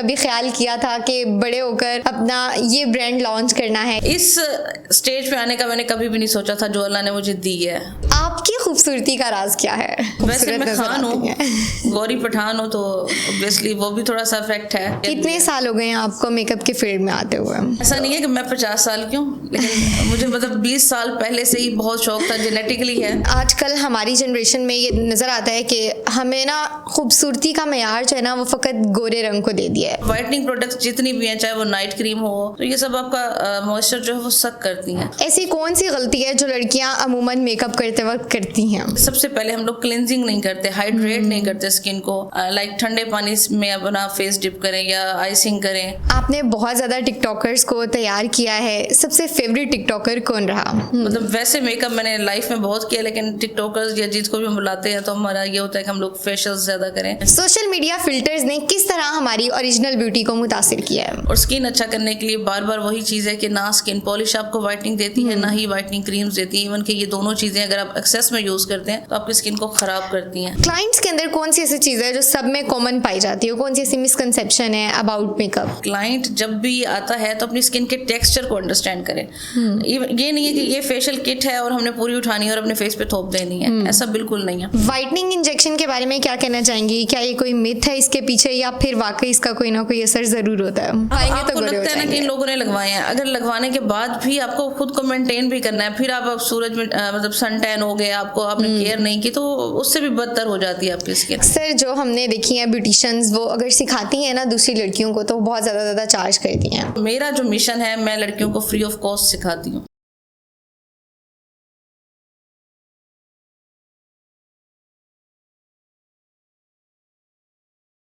कभी ख्याल किया था कि बड़े होकर अपना ये ब्रांड लॉन्च करना है? इस स्टेज पे आने का मैंने कभी भी नहीं सोचा था, जो अल्लाह ने मुझे दी है। आपकी खूबसूरती का राज क्या है? वैसे मैं खान हूँ, गौरी पठान हूँ, तो ऑब्वियसली वो भी थोड़ा सा इफेक्ट है। कितने साल हो गए हैं आपको मेकअप के फील्ड में आते हुए? ऐसा नहीं है कि मैं 50 साल की हूँ, लेकिन मुझे मतलब 20 साल पहले से ही बहुत शौक था, जेनेटिकली है। आजकल हमारी जनरेशन में ये नजर आता है कि हमें ना खूबसूरती का मेयार जो है ना वो फकत गोरे रंग को दे दिया है। वाइटनिंग प्रोडक्ट्स जितनी भी हैं, चाहे वो नाइट क्रीम हो, तो ये सब आपका मॉइस्चर जो है वो सक करती हैं। ऐसी कौन सी गलती है जो लड़कियां अमूमन मेकअप करते वक्त करती हैं? सबसे पहले हम लोग क्लिनजिंग नहीं करते, हाइड्रेट नहीं करते स्किन को। लाइक ठंडे पानी में अपना फेस डिप करें या आइसिंग करें। आपने बहुत ज्यादा टिकटॉकर्स को तैयार किया है, सबसे फेवरेट टिकटॉकर कौन रहा? मतलब वैसे मेकअप मैंने लाइफ में बहुत किया, लेकिन टिकटॉकर्स या जिसको भी हम बुलाते हैं तो हमारा ये होता है कि हम लोग फेशियल्स ज्यादा करें। सोशल मीडिया फिल्टर्स ने किस तरह हमारी ओरिजिनल ब्यूटी को मुतासिर किया है? और स्किन अच्छा करने के लिए बार बार वही चीज़ है कि ना स्किन पॉलिश आपको वाइटनिंग देती है, ना ही वाइटनिंग क्रीम्स देती है। इवन कि ये दोनों चीज़ें अगर आप एक्सेस में यूज़ करते हैं तो आपकी स्किन को ख़राब करती हैं। क्लाइंट्स के अंदर कौन सी ऐसी चीज़ है जो सब में कॉमन पाई जाती है? कौन सी ऐसी मिसकंसेप्शन है अबाउट मेकअप? क्लाइंट जब भी आता है तो अपनी स्किन के टेक्सचर को अंडरस्टैंड करें। ये नहीं है कि ये फेशियल किट है और हमने पूरी उठानी है और अपने फेस पे थोप देनी है, ऐसा बिल्कुल नहीं है। वाइटनिंग इंजेक्शन के बारे में क्या कहना चाहेंगी? क्या ये कोई मिथ है इसके पीछे, या फिर वाकई इसका कोई ना कोई असर जरूर होता है? आपको लगता है ना कि इन लोगों ने लगवाए हैं, अगर लगवाने के बाद भी आपको खुद को मेंटेन भी करना है, फिर आप सूरज में मतलब सन टैन हो गया, आपको आपने केयर नहीं की, तो उससे भी बदतर हो जाती है आपकी स्किन। सर, जो हमने देखी है ब्यूटिशियंस, वो अगर सिखाती हैं ना दूसरी लड़कियों को तो बहुत ज्यादा चार्ज करती हैं। मेरा जो मिशन है, मैं लड़कियों को फ्री ऑफ कॉस्ट सिखाती हूँ।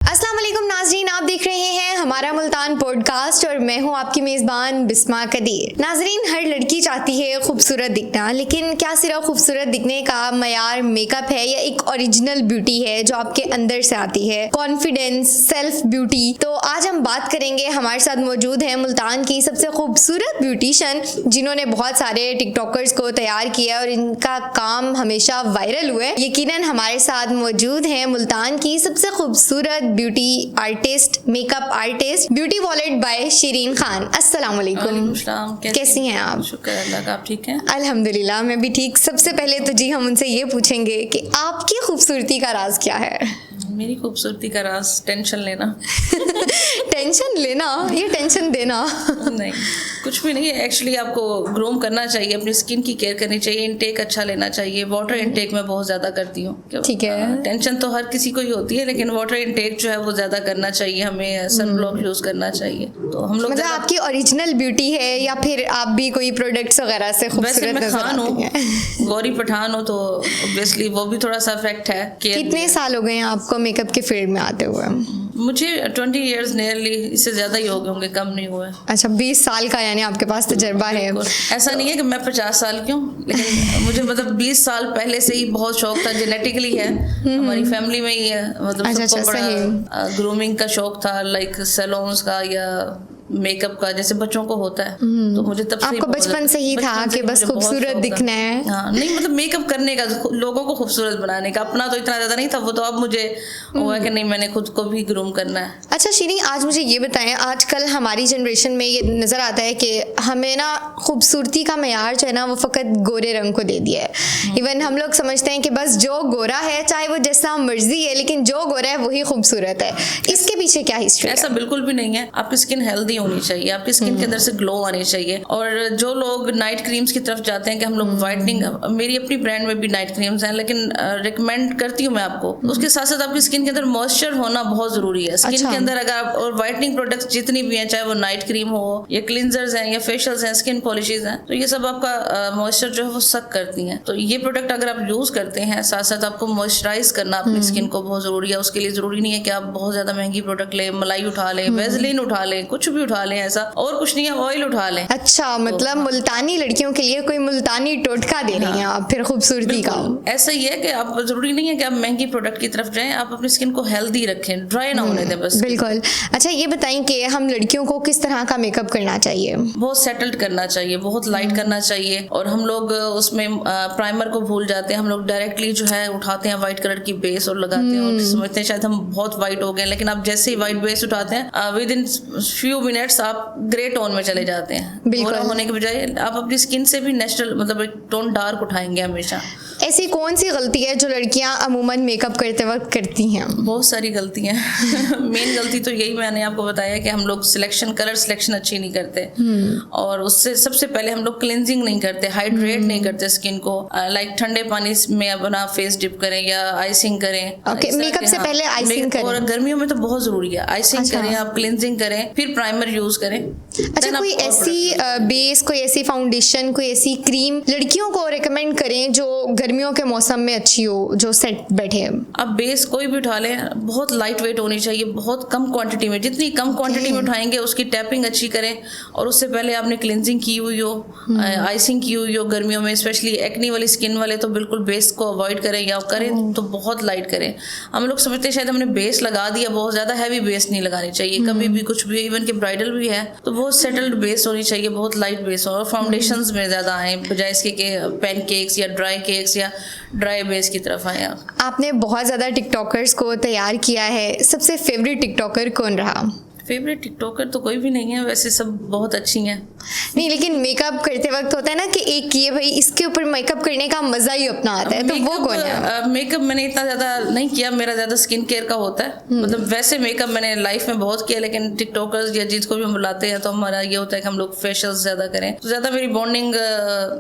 अस्सलाम वालेकुम नाजरीन, आप देख रहे हैं हमारा मुल्तान पॉडकास्ट और मैं हूं आपकी मेज़बान बिस्मा कदीर। नाजरीन, हर लड़की चाहती है खूबसूरत दिखना, लेकिन क्या सिर्फ खूबसूरत दिखने का मयार मेकअप है या एक ओरिजिनल ब्यूटी है जो आपके अंदर से आती है? Confidence, self beauty. तो आज हम बात करेंगे। हमारे साथ मौजूद है मुल्तान की सबसे खूबसूरत ब्यूटिशियन, जिन्होंने बहुत सारे टिकटॉकर्स को तैयार किया और इनका काम हमेशा वायरल हुआ है। यकीनन हमारे साथ मौजूद है मुल्तान की सबसे खूबसूरत beauty artist, makeup artist, beauty wallet by Shireen Khan. अस्सलाम वालेकुम। कैसी हैं आप? शुक्र अल्लाह का, आप ठीक हैं? अल्हम्दुलिल्लाह, मैं भी ठीक। सबसे पहले तो जी हम उनसे ये पूछेंगे कि आपकी खूबसूरती का राज क्या है? मेरी खूबसूरती का राज टेंशन लेना। टेंशन लेना? ये टेंशन देना? नहीं, कुछ भी नहीं है। एक्चुअली आपको ग्रूम करना चाहिए, अपनी स्किन की केयर करनी चाहिए, इनटेक अच्छा लेना चाहिए। वाटर इनटेक मैं बहुत ज़्यादा करती हूँ। ठीक है। टेंशन तो हर किसी को ही होती है, लेकिन वाटर इनटेक जो है वो ज़्यादा करना चाहिए। हमें सनब्लॉक यूज़ करना चाहिए। तो हम लोग मतलब आपकी ओरिजिनल ब्यूटी है या फिर आप भी कोई प्रोडक्ट्स वगैरह से खूबसूरत नजर आती हैं? गौरी पठान हूँ, तो ऑब्वियसली वो भी थोड़ा सा इफेक्ट है। कितने साल हो गए हैं आपको मेकअप के फील्ड में आते हुए? मुझे 20 ईयर्स नियरली, इससे ज़्यादा ही हो गए होंगे, कम नहीं हुए। अच्छा, 20 साल का यानी आपके पास तजर्बा है। ऐसा नहीं है कि मैं 50 साल की हूँ, लेकिन मुझे मतलब 20 साल पहले से ही बहुत शौक था, जेनेटिकली है, हमारी फैमिली में ही है। मतलब सबको बड़ा ग्रूमिंग का शौक था, लाइक सैलून्स का या मेकअप का, जैसे बच्चों को होता है। तो मुझे तब से आपको बचपन से ही था कि बस खूबसूरत दिखना है? हाँ, नहीं मतलब मेकअप करने का, लोगों को खूबसूरत बनाने का। अपना तो इतना ज़्यादा नहीं था वो, तो अब मुझे हुआ कि नहीं, मैंने खुद को भी ग्रूम करना है। अच्छा शिरीन, आज मुझे ये बताएं, आजकल हमारी जनरेशन में ये नज़र आता है कि हमें ना खूबसूरती का मेयार जो है ना वो फ़कत गोरे रंग को दे दिया है। इवन हम लोग समझते हैं कि बस जो गोरा है, चाहे वो जैसा मर्जी है, लेकिन जो गोरा है वही खूबसूरत है। इसके पीछे क्या हिस्ट्री है? ऐसा बिल्कुल भी नहीं है। आपकी स्किन हेल्दी होनी चाहिए, आपकी स्किन के अंदर से ग्लो आनी चाहिए। और जो लोग नाइट क्रीम्स की तरफ जाते हैं कि हम लोग वाइटनिंग, मेरी अपनी ब्रांड में भी नाइट क्रीम्स हैं, लेकिन रिकमेंड करती हूँ मैं आपको, उसके साथ साथ आपकी स्किन के अंदर मॉइस्चर होना बहुत जरूरी है। स्किन के अंदर अगर आप, और वाइटनिंग प्रोडक्ट्स जितनी भी हैं, चाहे वो नाइट क्रीम हो या क्लिनजर्स हैं या फेशियल्स हैं, स्किन पॉलिशेज हैं, तो ये सब आपका मॉइस्चर जो है वो सक करती हैं। तो ये प्रोडक्ट अगर आप यूज करते हैं, साथ साथ आपको मॉइस्चराइज करना अपनी स्किन को बहुत जरूरी है। उसके लिए जरूरी नहीं है कि आप बहुत ज्यादा महंगी प्रोडक्ट लें, मलाई उठा लें, वेजलिन उठा लें, कुछ भी उठा लें ऐसा, और कुछ नहीं है, ऑयल उठा लें। अच्छा, मतलब मुल्तानी लड़कियों के लिए कोई मुल्तानी टोटका दे रही हैं आप फिर खूबसूरती का। ऐसा ही है कि आप जरूरी नहीं है कि आप महंगी प्रोडक्ट की तरफ जाएं, आप अपनी स्किन को हेल्दी रखें, ड्राई ना होने दें बस। बिल्कुल। अच्छा ये बताएं कि हम लड़कियों को किस तरह का मेकअप करना चाहिए? बहुत सेटल्ड करना चाहिए, बहुत लाइट करना चाहिए, और हम लोग उसमें प्राइमर को भूल जाते हैं। हम लोग डायरेक्टली जो है उठाते हैं व्हाइट कलर की बेस और लगाते हैं और समझते हैं शायद हम बहुत वाइट हो गए, लेकिन आप जैसे ही व्हाइट बेस उठाते हैं विद इन फ्यू मिनट्स आप ग्रे टोन में चले जाते हैं। गोरा होने के बजाय आप अपनी स्किन से भी नेचुरल मतलब एक टोन डार्क उठाएंगे हमेशा। ऐसी कौन सी गलती है जो लड़कियां अमूमन मेकअप करते वक्त करती हैं? बहुत सारी गलतियां मेन गलती तो यही मैंने आपको बताया कि हम लोग कलर सिलेक्शन अच्छी नहीं करते, और उससे सबसे पहले हम लोग क्लिनजिंग नहीं करते, हाइड्रेट नहीं करते स्किन को। लाइक ठंडे पानी में अपना फेस डिप करें या आइसिंग करें। ओके, मेकअप से पहले आइसिंग करें। और गर्मियों में तो बहुत जरूरी है आइसिंग करें, आप क्लिनजिंग करें, फिर प्राइमर यूज करें। अच्छा, कोई ऐसी बेस, कोई ऐसी फाउंडेशन, कोई ऐसी क्रीम लड़कियों को रेकमेंड करें जो गर्मियों के मौसम में अच्छी हो, जो सेट बैठे? आप बेस कोई भी उठा लें, बहुत लाइट वेट होनी चाहिए, बहुत कम क्वांटिटी में। जितनी कम क्वांटिटी में उठाएंगे उसकी टैपिंग अच्छी करें, और उससे पहले आपने क्लिनजिंग की हुई हो, आइसिंग की हुई हो। गर्मियों में स्पेशली एक्नी वाली स्किन वाले तो बिल्कुल बेस को अवॉइड करें, या करें तो बहुत लाइट करें। हम लोग समझते हैं शायद हमने बेस लगा दिया, बहुत ज़्यादा हैवी बेस नहीं लगानी चाहिए कभी भी, कुछ भी। इवन कि ब्राइडल भी है तो बहुत सेटल्ड बेस होनी चाहिए, बहुत लाइट बेस हो, और फाउंडेशंस में ज़्यादा आए बजाय इसके कि पैनकेक्स या ड्राई केक्स या ड्राई बेस की तरफ आए आप। आपने बहुत ज़्यादा टिकटॉकर्स को तैयार किया है, सबसे फेवरेट टिकटॉकर कौन रहा? फेवरेट टिकटॉकर तो कोई भी नहीं है, वैसे सब बहुत अच्छी हैं। नहीं, लेकिन मेकअप करते वक्त होता है ना कि एक ये भाई इसके ऊपर मेकअप करने का मजा ही अपना आता है, तो वो कौन है? मेकअप मैंने इतना ज्यादा नहीं किया, मेरा ज्यादा स्किन केयर का होता है। मतलब वैसे मेकअप मैंने लाइफ में बहुत किया, लेकिन टिकटॉकर्स या जिसको भी हम बुलाते हैं तो हमारा ये होता है कि हम लोग फेशियल्स ज्यादा करें। तो ज्यादा मेरी बॉन्डिंग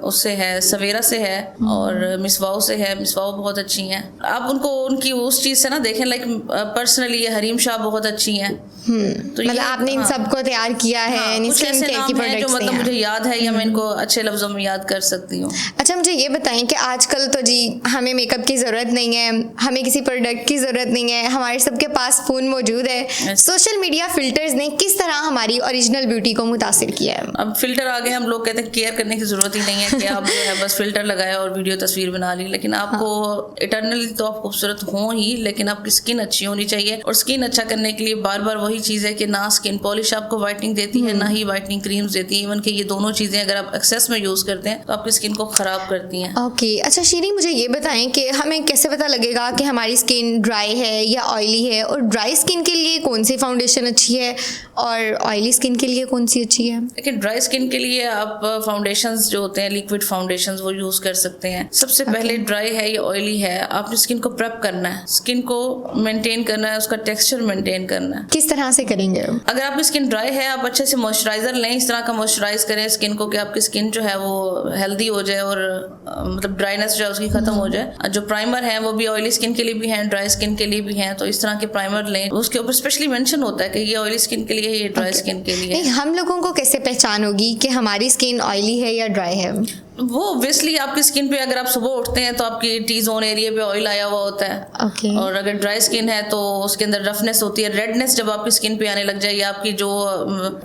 उससे है, सवेरा से है और मिसवाओ से है। मिसवाओ बहुत अच्छी हैं, आप उनको उनकी उस चीज से ना देखें। लाइक पर्सनली ये हरीम शाह बहुत अच्छी हैं। तो मतलब आपने इन सबको तैयार किया है, स्किन केयर की प्रोडक्ट्स मतलब मुझे याद है या मैं इनको अच्छे लफ्जों में याद कर सकती हूँ। अच्छा, मुझे ये बताएं कि आजकल तो जी हमें मेकअप की ज़रूरत नहीं है, हमें किसी प्रोडक्ट की ज़रूरत नहीं है, हमारे सबके पास फ़ोन मौजूद है। सोशल मीडिया फिल्टर्स ने किस तरह हमारी ओरिजिनल ब्यूटी को मुतासिर किया है? अब फिल्टर आ गए, हम लोग कहते हैं केयर करने की ज़रूरत ही नहीं है कि आप जो है बस फिल्टर लगाया और वीडियो तस्वीर बना ली। लेकिन आपको इटर्नली तो आप खूबसूरत हो ही, लेकिन आपकी स्किन अच्छी होनी चाहिए। और स्किन अच्छा करने के लिए बार बार वही चीज़ है कि ना स्किन पॉलिश आपको वाइटनिंग देती है, ना ही वाइटनिंग क्रीम्स देती है। इवन कि ये दोनों चीज़ें अगर आप एक्सेस में यूज़ करते हैं तो आपकी स्किन को ख़राब करती हैं। ओके, अच्छा शीरी, मुझे ये बताएं कि हमें कैसे पता लगेगा कि हमारी स्किन ड्राई है या ऑयली है, और ड्राई स्किन के लिए कौन सी फाउंडेशन अच्छी है और ऑयली स्किन के लिए कौन सी अच्छी है? लेकिन ड्राई स्किन के लिए आप फाउंडेशंस जो होते हैं, लिक्विड फाउंडेशंस, वो यूज़ कर सकते हैं। सबसे पहले ड्राई है या ऑयली है, आपने स्किन को प्रेप करना है, स्किन को मेंटेन करना है, उसका टेक्सचर मेंटेन करना है। किस तरह से करेंगे? अगर आपकी स्किन ड्राई है, आप अच्छे से मॉइस्चराइजर लें, इस तरह का मॉइस्चराइज करें स्किन को कि आपकी स्किन जो है वो हेल्दी हो जाए और मतलब ड्राइनेस जो है उसकी खत्म हो जाए। जो प्राइमर है वो भी ऑयली स्किन के लिए भी हैं, ड्राई स्किन के लिए भी हैं, तो इस तरह के प्राइमर लें। उसके ऊपर स्पेशली मेंशन होता है कि ये ऑयली स्किन के लिए है, ये ड्राई स्किन के लिए। नहीं, हम लोगों को कैसे पहचान होगी कि हमारी स्किन ऑयली है या ड्राई है? वो ऑब्वियसली आपकी स्किन पे अगर आप सुबह उठते हैं तो आपकी टी जोन एरिया पे ऑयल आया हुआ होता है। Okay. और अगर ड्राई स्किन है तो उसके अंदर रफनेस होती है, रेडनेस जब आपकी स्किन पे आने लग जाए, या आपकी जो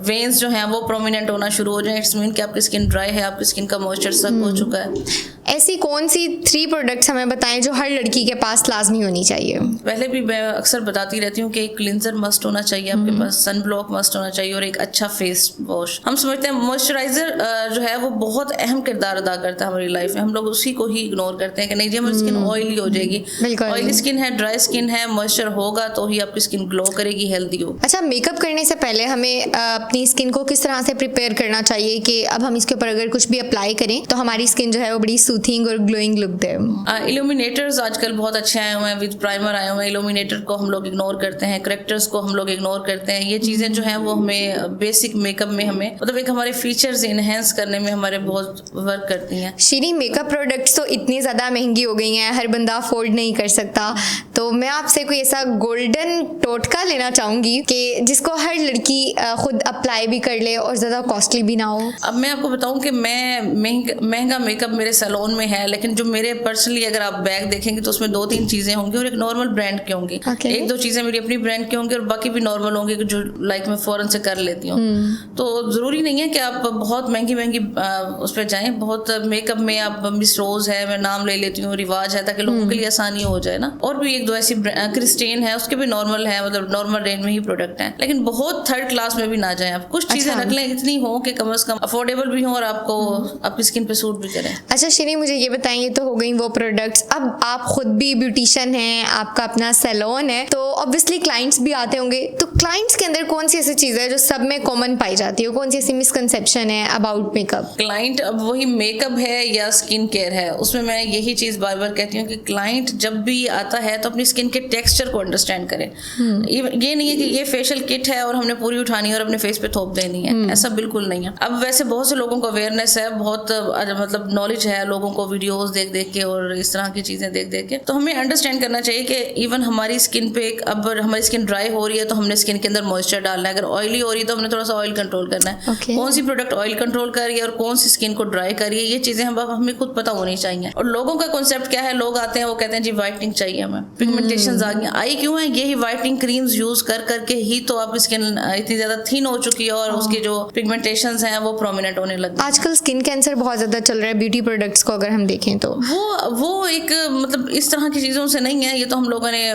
वेन्स जो हैं वो प्रोमिनेंट होना शुरू हो जाए, इट्स मीन कि आपकी स्किन ड्राई है, आपकी स्किन का मॉइस्चर सक हो चुका है। ऐसी कौन सी 3 प्रोडक्ट्स हमें बताएं जो हर लड़की के पास लाजमी होनी चाहिए? पहले भी मैं अक्सर बताती रहती हूँ कि एक क्लिंजर मस्ट होना चाहिए आपके पास, सन ब्लॉक मस्ट होना चाहिए, और एक अच्छा फेस वॉश। हम समझते हैं मॉइस्चराइजर जो है वो बहुत अहम किरदार अदा करता है हमारी लाइफ में। हम लोग उसी को ही इग्नोर करते हैं कि नहीं जी हमारी स्किन ऑयली हो जाएगी। ऑयली स्किन है, ड्राई स्किन है, मॉइस्चर होगा तो ही आपकी स्किन ग्लो करेगी, हेल्दी हो। अच्छा, मेकअप करने से पहले हमें अपनी स्किन को किस तरह से प्रिपेयर करना चाहिए कि अब हम इसके ऊपर अगर कुछ भी अप्लाई करें तो हमारी स्किन जो है वो बड़ी सूथिंग और ग्लोइंग लुक दे? इल्यूमिनेटर्स आजकल बहुत अच्छे आए हुए हैं, विद प्राइमर आए हुए हैं। इल्यूमिनेटर को हम लोग इग्नोर करते हैं, करेक्टर्स को हम लोग इग्नोर करते हैं। ये चीज़ें जो हैं वो हमें बेसिक मेकअप में हमें मतलब एक हमारे फीचर्स इनहेंस करने में हमारे बहुत वर्क करती हैं। शीरी, मेकअप प्रोडक्ट्स तो इतनी ज़्यादा महंगी हो गई हैं, हर बंदा अफोर्ड नहीं कर सकता, तो मैं आपसे कोई ऐसा गोल्डन टोटका लेना चाहूँगी कि जिसको हर लड़की खुद अप्लाई भी कर ले और ज़्यादा कॉस्टली भी ना हो। अब मैं आपको बताऊं कि मैं महंगा मेकअप मेरे सैलून में है, लेकिन जो मेरे पर्सनली अगर आप बैग देखेंगे तो उसमें 2-3 चीज़ें होंगी और एक नॉर्मल ब्रांड की होंगी। Okay. 1-2 चीज़ें मेरी अपनी ब्रांड की होंगी और बाकी भी नॉर्मल होंगी जो लाइक मैं फ़ौरन से कर लेती हूँ। तो ज़रूरी नहीं है कि आप बहुत महंगी उस पर जाएँ। बहुत मेकअप में आप मिस रोज़ है, मैं नाम ले लेती हूँ, रिवाज है, ताकि लोगों के लिए आसानी हो जाए ना। और भी 1-2 ऐसी क्रिस्टेन है, उसके भी नॉर्मल है, मतलब नॉर्मल रेंज में ही प्रोडक्ट है, लेकिन बहुत थर्ड क्लास में भी ना जाएं आप। कुछ चीज़ें रख लें इतनी हो कि कम से कम अफोर्डेबल भी हो और आपको आपकी स्किन पे सूट भी करें। अच्छा शीरी, मुझे ये बताएंगे, तो हो गई वो प्रोडक्ट्स, अब आप खुद भी ब्यूटिशियन हैं, आपका अपना सैलून है, तो ऑब्वियसली क्लाइंट्स भी आते होंगे, तो क्लाइंट्स के अंदर कौन सी ऐसी चीज़ है जो सब में कॉमन पाई जाती है, कौन सी ऐसी मिसकंसेप्शन है अबाउट मेकअप? क्लाइंट अब वही मेकअप है या स्किन केयर है, उसमें मैं यही चीज़ बार बार कहती हूँ कि क्लाइंट जब भी आता है तो अपनी स्किन के टेक्सचर को अंडरस्टैंड करे। ये नहीं है कि ये फेशियल किट है और हमने पूरी उठानी है और अपने फेस पे थोप देनी है, ऐसा बिल्कुल नहीं है। अब वैसे बहुत से लोगों को अवेयरनेस है, बहुत मतलब नॉलेज है लोगों को, वीडियोस देख देख के और इस तरह की चीज़ें देख देख के, तो हमें अंडरस्टैंड करना चाहिए कि इवन हमारी स्किन पे अब हमारी स्किन ड्राई हो रही है तो हमने स्किन के अंदर मॉइस्चर डालना है, अगर ऑयली हो रही है तो हमने थोड़ा सा ऑयल कंट्रोल करना है। कौन सी प्रोडक्ट ऑयल कंट्रोल कर रही है और कौन सी स्किन को ड्राई कर रही है, ये चीज़ें हमें खुद पता होनी चाहिए। और लोगों का कॉन्सेप्ट क्या है, लोग आते हैं वो कहते हैं जी वाइटनिंग चाहिए हमें, पिगमेंटेशन आ गई, आई क्यों है, यही वाइटनिंग क्रीम्स यूज कर करके ही तो आपकी स्किन इतनी ज्यादा थिन हो चुकी है और उसकी जो पिगमेंटेशंस हैं वो प्रोमिनेंट होने लग गए। आजकल स्किन कैंसर बहुत ज्यादा चल रहा है ब्यूटी प्रोडक्ट्स को अगर हम देखें तो वो एक मतलब इस तरह की चीजों से नहीं है, ये तो हम लोगों ने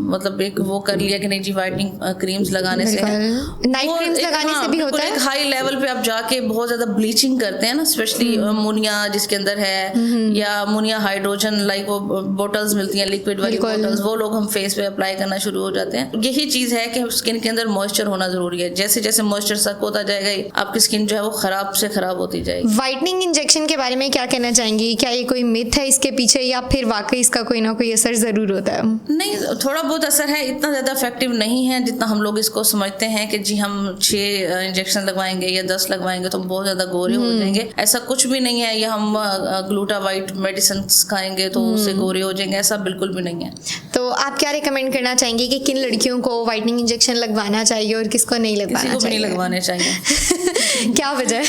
मतलब एक वो कर लिया कि नहीं जी वाइटनिंग क्रीम्स लगाने से, नाइट क्रीम्स लगाने से भी होता है। एक हाई लेवल पे आप जाके बहुत ज्यादा ब्लीचिंग करते हैं ना, स्पेशली अमोनिया जिसके अंदर है या अमोनिया हाइड्रोजन, लाइक वो बोटल्स मिलती हैं लिक्विड वाली बोटल्स, वो लोग हम फेस पे अप्लाई करना शुरू हो जाते हैं। यही चीज है कि स्किन के अंदर मॉइस्चर होना जरूरी है, जैसे जैसे मॉइस्चर सक होता जाएगा आपकी स्किन जो है वो खराब से खराब होती जाएगी। वाइटनिंग इंजेक्शन के बारे में क्या कहना चाहेंगी, क्या ये कोई मिथ है इसके पीछे या फिर वाकई इसका कोई ना कोई असर जरूर होता है? नहीं, थोड़ा बहुत असर है, इतना ज्यादा इफेक्टिव नहीं है जितना हम लोग इसको समझते हैं कि जी हम 6 इंजेक्शन लगवाएंगे या 10 लगवाएंगे तो बहुत ज्यादा गोरे हो जाएंगे, ऐसा कुछ भी नहीं है। या हम ग्लूटावाइट मेडिसिन खाएंगे तो उससे गोरे हो जाएंगे, ऐसा बिल्कुल भी नहीं है। तो आप क्या रिकमेंड करना चाहेंगे कि किन लड़कियों को वाइटनिंग इंजेक्शन लगवाना चाहिए और किसको नहीं लगवाना चाहिए? नहीं लगवाने चाहिए। क्या वजह?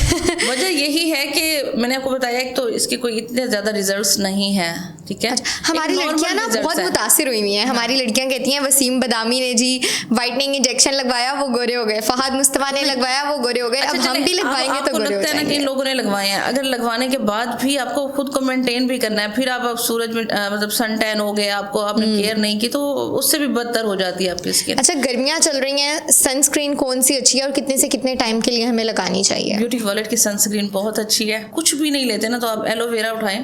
वजह यही है कि मैंने आपको बताया कि तो इसके कोई इतने ज्यादा रिजल्ट्स नहीं है, ठीक है। हमारी लड़कियां ना बहुत मुतासिर हुई हैं, हमारी लड़कियां कहती हैं वसीम बदामी ने जी वाइटनिंग इंजेक्शन लगवाया वो गोरे हो गए, फहद मुस्तफा ने लगवाया वो गोरे हो गए, अब हम भी लगवाएंगे तो गोरे हो जाएंगे। ना कि लोगों ने लगवाए हैं, अगर लगवाने के बाद भी आपको खुद को मेंटेन भी करना है, फिर आप सूरज में मतलब सन टैन हो गए, आपको आपने केयर नहीं की तो उससे भी बदतर हो जाती है आपकी स्किन। अच्छा, गर्मियां चल रही हैं, सनस्क्रीन कौन सी अच्छी है और कितने से कितने टाइम के लिए हमें लगानी चाहिए? ब्यूटी वॉलेट की सनस्क्रीन बहुत अच्छी है। कुछ भी नहीं लेते ना तो आप एलोवेरा उठाएं,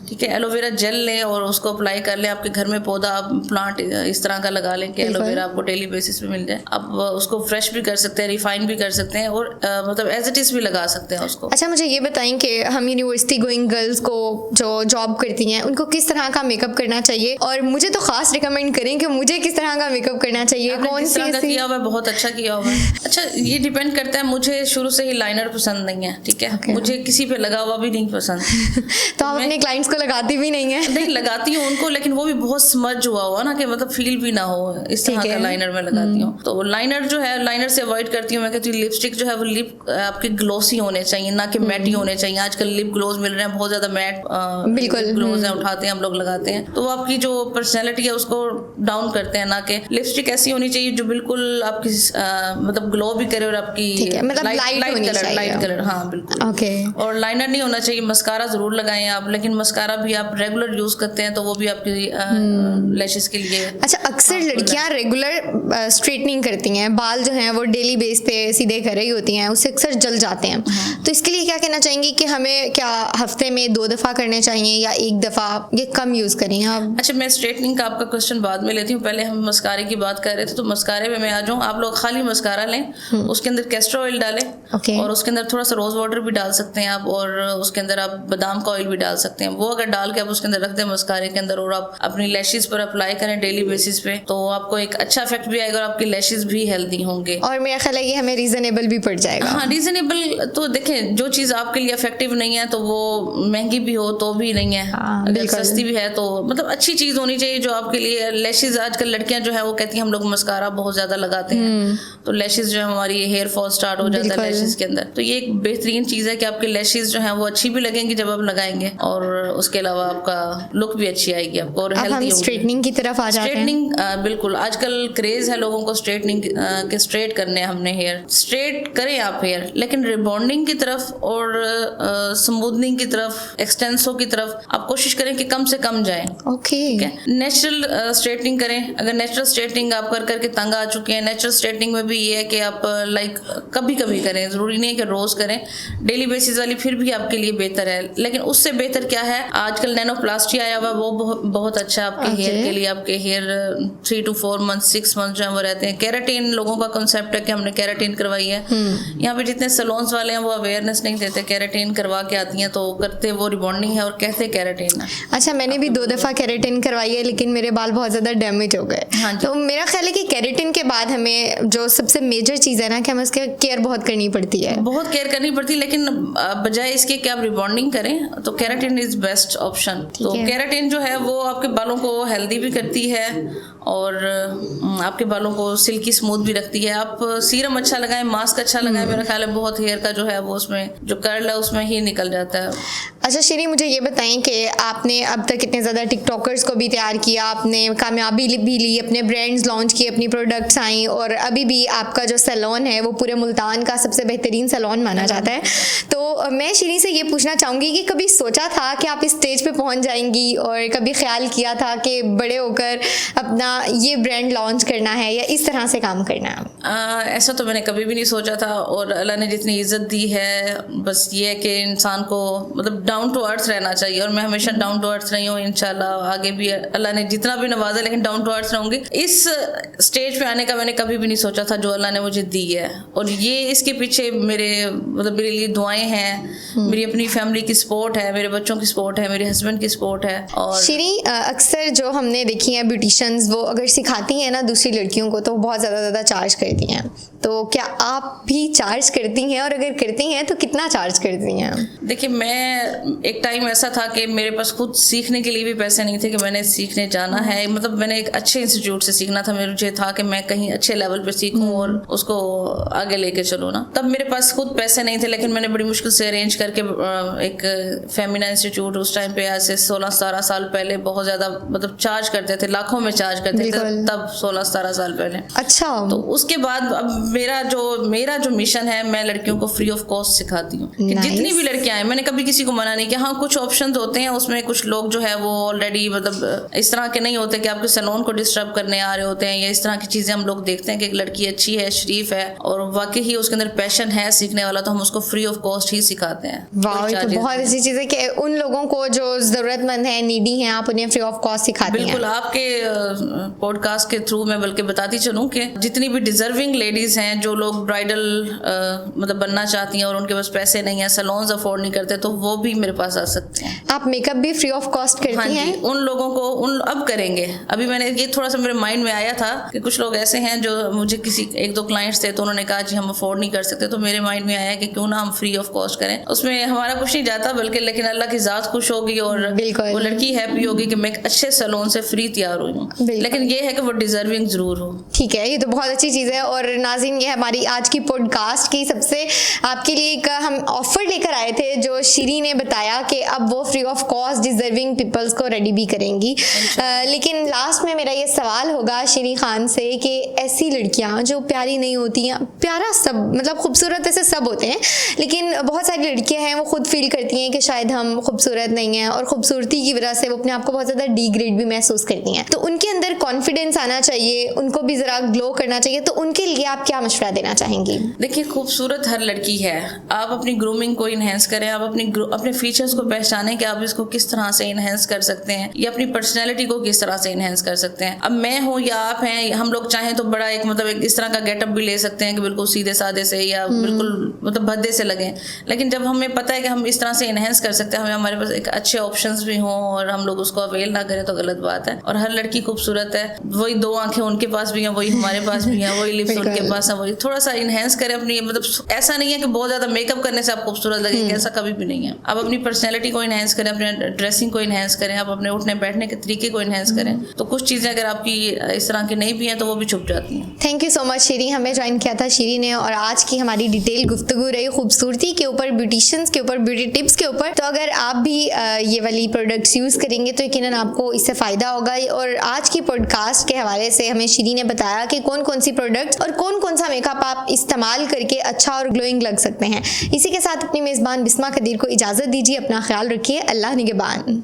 ठीक है, एलोवेरा जेल लें और उसको अप्लाई कर लें। आपके घर में पौधा आप प्लांट इस तरह का लगा लें कि एलोवेरा आपको डेली बेसिस पे मिल जाए। आप उसको फ्रेश भी कर सकते हैं, रिफाइन भी कर सकते हैं और मतलब एज इट इज भी लगा सकते हैं उसको। अच्छा, मुझे ये बताएं कि हम यूनिवर्सिटी गोइंग गर्ल्स को जो जॉब करती हैं उनको किस तरह का मेकअप करना चाहिए, और मुझे तो खास रिकमेंड करें कि मुझे किस तरह का मेकअप करना चाहिए, कौन सी तरह का किया हुआ है, बहुत अच्छा किया हुआ है। अच्छा, ये डिपेंड करता है, मुझे शुरू से ही लाइनर पसंद नहीं है, ठीक है, मुझे किसी पे लगा हुआ भी नहीं पसंद। तो आप अपने क्लाइंट्स को लगाती भी नहीं है? नहीं, लगाती हूँ उनको, लेकिन वो भी बहुत स्मज हुआ हुआ ना कि मतलब फील भी ना हो, इस तरह का लाइनर में लगाती हूँ। तो लाइनर जो है, लाइनर से अवॉइड करती हूँ। मैं कहती हूँ लिपस्टिक जो है वो लिप आपके ग्लोसी होने चाहिए, ना कि मैटी होने चाहिए। आजकल लिप ग्लोज मिल रहे हैं बहुत ज्यादा मैट, बिल्कुल ग्लोज है, उठाते हैं हम लोग, लगाते हैं, तो आपकी जो पर्सनैलिटी है उसको डाउन करते हैं। ना कि लिपस्टिक ऐसी होनी चाहिए जो बिल्कुल आपकी मतलब ग्लो भी करे और आपकी मतलब लाइट कलर, हाँ बिल्कुल। ओके। और लाइनर नहीं होना चाहिए। मस्कारा जरूर लगाएं आप, लेकिन मस्कारा भी आप रेगुलर यूज करते हैं तो वो भी आपकी लैशेस के लिए। अच्छा, अक्सर लड़कियां रेगुलर स्ट्रेटनिंग करती हैं, बाल जो हैं वो डेली बेस पे सीधे कर रही होती हैं, उससे अक्सर जल जाते हैं, तो इसके लिए क्या कहना चाहेंगी कि हमें क्या हफ्ते में 2 दफ़ा करने चाहिए या 1 दफ़ा, ये कम यूज करें आप? अच्छा, मैं स्ट्रेटनिंग का आपका क्वेश्चन बाद में लेती हूँ, पहले हम मस्कारे की बात कर रहे थे, तो मस्कारे में मैं आ जाऊँ। आप लोग खाली मस्कारा लें, उसके अंदर कैस्टर ऑयल डालें, और उसके अंदर थोड़ा सा रोज वाटर भी डाल सकते हैं आप, और उसके अंदर आप बादाम का ऑयल भी डाल सकते हैं। वो अगर डाल के आप उसके अंदर रख दें मस्कारे के अंदर और आप अपनी लैशेस पर अप्लाई करें डेली बेसिस पे, तो आपको एक अच्छा इफेक्ट भी आएगा और आपके लैशेस भी हेल्दी होंगे। और मेरा ख्याल है कि हमें रीजनेबल भी पड़ जाएगा। हाँ, रीजनेबल तो देखें, जो चीज़ आपके लिए इफेक्टिव नहीं है तो वो महंगी भी हो तो भी नहीं है, अगर सस्ती भी है तो मतलब अच्छी चीज़ होनी चाहिए जो आपके लिए। लैशेस आजकल लड़कियां जो है वो कहती हैं हम लोग मस्कारा बहुत ज़्यादा लगाते हैं तो लैशेस जो है हमारी हेयर फॉल स्टार्ट हो जाता है लैशेस के अंदर। तो ये एक बेहतरीन चीज़ है कि आपके लैशेस जो है वो अच्छी भी लगेंगी जब आप लगाएंगे, और उसके अलावा आपका लुक भी अच्छी आएगी आपको और हेल्दी होगी। स्ट्रेटनिंग की तरफ आ जाते हैं। स्ट्रेटनिंग बिल्कुल, आजकल क्रेज है लोगों को स्ट्रेटनिंग के, स्ट्रेट करने हमने हेयर, स्ट्रेट करें आप हेयर, लेकिन रिबॉन्डिंग की तरफ और स्मूथनिंग की तरफ, एक्सटेंसो की तरफ आप कोशिश करें कि कम से कम जाएं। ओके। नेचुरल स्ट्रेटनिंग करें। अगर नेचुरल स्ट्रेटनिंग आप कर करके तंग आ चुके हैं, नेचुरल स्ट्रेटनिंग में भी ये है कि आप लाइक कभी कभी करें, जरूरी नहीं है कि रोज करें, डेली बेसिस वाली फिर भी आपके लिए बेहतर है। लेकिन उससे बेहतर क्या है, आजकल नैनोप्लास्टी आया हुआ, वो बहुत अच्छा आपके हेयर के लिए। आपके हेयर 3 to 4 months 6 months जो है वो रहते हैं। केराटिन लोगों का कंसेप्ट है कि हमने केराटिन करवाई है। यहाँ पे जितने सैलून्स वाले हैं वो अवेयरनेस नहीं देते, केराटिन करवा के आती हैं तो करते वो रिबॉन्डिंग है और कहते केराटिन है। अच्छा, मैंने भी 2 दफा केराटिन करवाई है लेकिन मेरे बाल बहुत ज्यादा डैमेज हो गए। हाँ, तो मेरा ख्याल है कि केराटिन के बाद हमें जो सबसे मेजर चीज है ना कि हमें उसकी केयर बहुत करनी पड़ती है। बहुत केयर करनी पड़ती है, लेकिन बजाय इसके कि आप रिबॉन्डिंग करें तो केराटिन इज बेस्ट ऑप्शन। तो केराटिन जो है वो आपके बालों को हेल्दी भी करती है और आपके बालों को सिल्की स्मूथ भी रखती है। आप सीरम अच्छा लगाएं, मास्क अच्छा लगाएं, मेरा ख्याल है बहुत हेयर का जो है वो उसमें जो कर्ल है उसमें ही निकल जाता है। अच्छा श्री, मुझे ये बताएं कि आपने अब तक इतने ज़्यादा टिकटॉकर्स को भी तैयार किया, आपने कामयाबी भी ली, अपने ब्रांड्स लॉन्च किए, अपनी प्रोडक्ट्स आई, और अभी भी आपका जो सैलून है वो पूरे मुल्तान का सबसे बेहतरीन सैलून माना जाता है। तो मैं श्री से ये पूछना चाहूँगी कि कभी सोचा था कि आप इस स्टेज पे पहुँच जाएंगी, और कभी ख्याल किया था कि बड़े होकर अपना ये ब्रांड लॉन्च करना है या इस तरह से काम करना है? ऐसा तो मैंने कभी भी नहीं सोचा था, और अल्लाह ने जितनी इज्जत दी है, बस ये है कि इंसान को मतलब डाउन टू अर्थ रहना चाहिए, और मैं हमेशा डाउन टू अर्थ रही हूँ। इंशाल्लाह आगे भी अल्लाह ने जितना भी नवाजा, लेकिन डाउन टू अर्थ रहूँगी। इस स्टेज पे आने का मैंने कभी भी नहीं सोचा था जो अल्लाह ने मुझे दी है, और ये इसके पीछे मेरे मेरे लिए दुआएं हैं, मेरी अपनी फैमिली की सपोर्ट है, मेरे बच्चों की सपोर्ट है, मेरे हस्बैंड की सपोर्ट है। और श्री, अक्सर जो हमने देखी है ब्यूटिशियंस, वो अगर सिखाती हैं ना दूसरी लड़कियों को तो बहुत ज़्यादा चार्ज करती हैं। तो क्या आप भी चार्ज करती हैं, और अगर करती हैं तो कितना चार्ज करती हैं? देखिए, मैं एक टाइम ऐसा था कि मेरे पास खुद सीखने के लिए भी पैसे नहीं थे कि मैंने सीखने जाना है। मतलब मैंने एक अच्छे इंस्टीट्यूट से सीखना था, मुझे था कि मैं कहीं अच्छे लेवल पे सीखूं और उसको आगे लेके चलूँ ना। तब मेरे पास खुद पैसे नहीं थे, लेकिन मैंने बड़ी मुश्किल से अरेंज करके एक फेमिना इंस्टीट्यूट, उस टाइम पे आज से 16-17 साल पहले बहुत ज़्यादा मतलब चार्ज करते थे, लाखों में चार्ज करते थे तब 16-17 साल पहले। अच्छा। तो उसके बाद अब मेरा जो मिशन है, मैं लड़कियों को फ्री ऑफ कॉस्ट सिखाती हूँ कि जितनी भी लड़कियां हैं, मैंने कभी किसी को मना नहीं किया। हाँ, कुछ ऑप्शंस होते हैं उसमें, कुछ लोग जो है वो ऑलरेडी मतलब इस तरह के नहीं होते कि आपके सैलून को डिस्टर्ब करने आ रहे होते हैं, या इस तरह की चीजें हम लोग देखते हैं कि एक लड़की अच्छी है, शरीफ है और वाकई ही उसके अंदर पैशन है सीखने वाला, तो हम उसको फ्री ऑफ कॉस्ट ही सिखाते हैं। वाह, ये तो बहुत अच्छी चीज है कि उन लोगों को जो जरूरतमंद है, नीडी हैं, आप उन्हें फ्री ऑफ कॉस्ट सिखाते हैं। बिल्कुल, आपके पॉडकास्ट के थ्रू मैं बल्कि बताती चलूँ कि जितनी भी डिजर्विंग लेडीज हैं, जो लोग ब्राइडल मतलब बनना चाहती हैं और उनके पास पैसे नहीं है, सैलून्स अफोर्ड नहीं करते, तो वो भी मेरे पास आ सकते हैं। आप मेकअप भी फ्री ऑफ कॉस्ट करती हैं? उन लोगों को अब करेंगे। अभी मैंने ये थोड़ा सा मेरे माइंड में आया था कि कुछ लोग ऐसे हैं जो मुझे किसी 1-2 क्लाइंट्स थे तो उन्होंने कहा जी हम अफोर्ड नहीं कर सकते, तो मेरे माइंड में आया कि क्यों ना हम फ्री ऑफ कॉस्ट करें। उसमें हमारा कुछ नहीं जाता, बल्कि लेकिन अल्लाह की ज़ात खुश होगी और वो लड़की हैप्पी होगी कि मैं एक अच्छे सैलून से फ्री तैयार हुई हूँ। लेकिन ये है कि वो डिजर्विंग जरूर हो। ठीक है, ये तो बहुत अच्छी चीज़ है। और नाज़रीन, ये हमारी आज की पॉडकास्ट की सबसे आपके लिए एक हम ऑफर लेकर आए थे, जो श्री ने बताया कि अब वो free of cost deserving peoples को रेडी भी करेंगी। लेकिन लास्ट में मेरा ये सवाल होगा श्री खान से कि ऐसी लड़कियां जो प्यारी नहीं होती हैं, प्यारा सब मतलब खूबसूरत ऐसे सब होते हैं, लेकिन बहुत सारी लड़कियां हैं वो खुद फील करती हैं कि शायद हम खूबसूरत नहीं हैं, और खूबसूरती की वजह से वो अपने आप को बहुत ज़्यादा डिग्रेड भी महसूस करती हैं। तो उनके अंदर कॉन्फिडेंस आना चाहिए, उनको भी ज़रा ग्लो करना चाहिए, तो उनके लिए आप क्या मशवरा देना चाहेंगी? देखिए, खूबसूरत हर लड़की है। आप अपनी ग्रूमिंग को इन्हेंस करें, आप अपने फीचर्स को पहचानें कि आप इसको किस तरह से इन्हेंस कर सकते हैं, या अपनी पर्सनैलिटी को किस तरह से इन्हेंस कर सकते हैं। अब मैं हूँ या आप हैं, हम लोग चाहें तो बड़ा एक मतलब एक इस तरह का गेटअप भी ले सकते हैं कि बिल्कुल सीधे साधे से या बिल्कुल मतलब भद्दे से लगें, लेकिन जब हमें पता है कि हम इस तरह से इन्हेंस कर सकते हैं, हमें हमारे पास एक अच्छे ऑप्शंस भी हों और हम लोग उसको अवेल ना करें तो गलत बात है। और हर लड़की खूबसूरत खूबसूरत है, वही 2 आंखें उनके पास भी हैं, वही हमारे पास भी हैं, वही लिप्स उनके पास है, वही थोड़ा सा इनहेंस करें अपनी, मतलब ऐसा नहीं है कि बहुत ज्यादा मेकअप करने से आप खूबसूरत लगेंगे, ऐसा कभी भी नहीं है। आप अपनी पर्सनैलिटी को इनहेंस करें, अपने ड्रेसिंग को इनहेंस करें, आप अपने उठने बैठने के तरीके को इनहेंस करें, तो कुछ चीजें अगर आपकी इस तरह की नहीं भी हैं तो वो भी छुप जाती हैं। थैंक यू सो मच शीरी, हमें ज्वाइन किया था शीरी ने, और आज की हमारी डिटेल गुफ्तगू रही खूबसूरती के ऊपर, ब्यूटिशियंस के ऊपर, ब्यूटी टिप्स के ऊपर। तो अगर आप भी ये वाली प्रोडक्ट्स यूज़ करेंगे तो यकीनन आपको इससे फ़ायदा होगा। और आज की पॉडकास्ट के हवाले से हमें शीरी ने बताया कि कौन कौन सी प्रोडक्ट्स और कौन कौन सा मेकअप आप इस्तेमाल करके अच्छा और ग्लोइंग लग सकते हैं। इसी के साथ अपनी मेज़बान बिस्मा कदीर को इजाज़त दीजिए, अपना ख्याल रखिए, अल्लाह निगहबान।